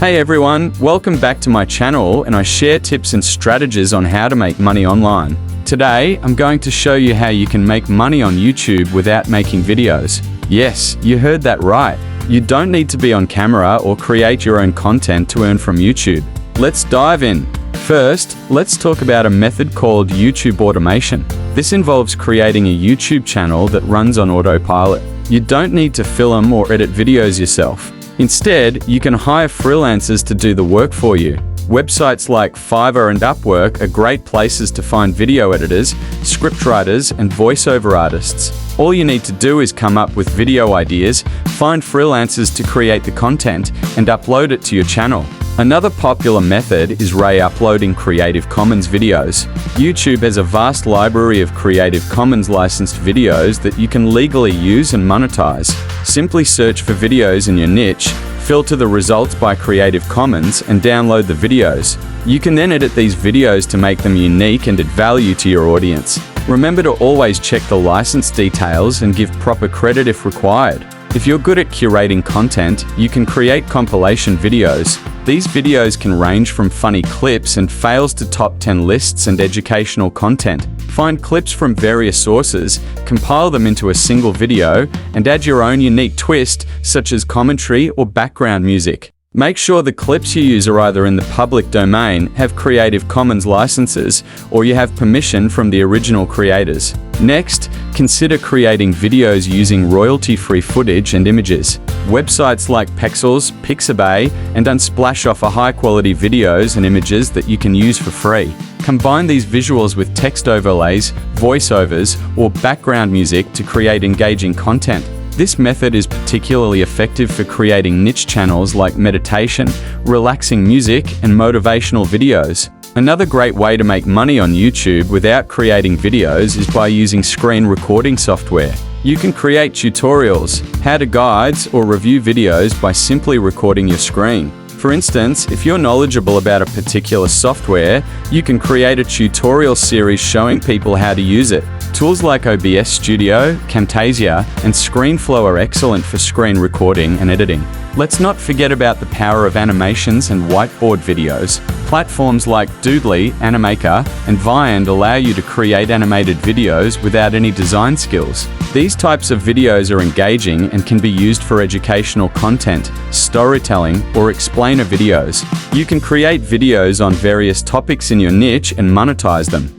Hey everyone, welcome back to my channel, and I share tips and strategies on how to make money online. Today, I'm going to show you how you can make money on YouTube without making videos. Yes, you heard that right. You don't need to be on camera or create your own content to earn from YouTube. Let's dive in. First, let's talk about a method called YouTube automation. This involves creating a YouTube channel that runs on autopilot. You don't need to film or edit videos yourself. Instead, you can hire freelancers to do the work for you. Websites like Fiverr and Upwork are great places to find video editors, scriptwriters, and voiceover artists. All you need to do is come up with video ideas, find freelancers to create the content, and upload it to your channel. Another popular method is uploading Creative Commons videos. YouTube has a vast library of Creative Commons licensed videos that you can legally use and monetize. Simply search for videos in your niche, filter the results by Creative Commons, and download the videos. You can then edit these videos to make them unique and add value to your audience. Remember to always check the license details and give proper credit if required. If you're good at curating content, you can create compilation videos. These videos can range from funny clips and fails to top 10 lists and educational content. Find clips from various sources, compile them into a single video, and add your own unique twist, such as commentary or background music. Make sure the clips you use are either in the public domain, have Creative Commons licenses, or you have permission from the original creators. Next, consider creating videos using royalty-free footage and images. Websites like Pexels, Pixabay, and Unsplash offer high-quality videos and images that you can use for free. Combine these visuals with text overlays, voiceovers, or background music to create engaging content. This method is particularly effective for creating niche channels like meditation, relaxing music, and motivational videos. Another great way to make money on YouTube without creating videos is by using screen recording software. You can create tutorials, how-to guides, or review videos by simply recording your screen. For instance, if you're knowledgeable about a particular software, you can create a tutorial series showing people how to use it. Tools like OBS Studio, Camtasia, and ScreenFlow are excellent for screen recording and editing. Let's not forget about the power of animations and whiteboard videos. Platforms like Doodly, Animaker, and Viand allow you to create animated videos without any design skills. These types of videos are engaging and can be used for educational content, storytelling, or explainer videos. You can create videos on various topics in your niche and monetize them.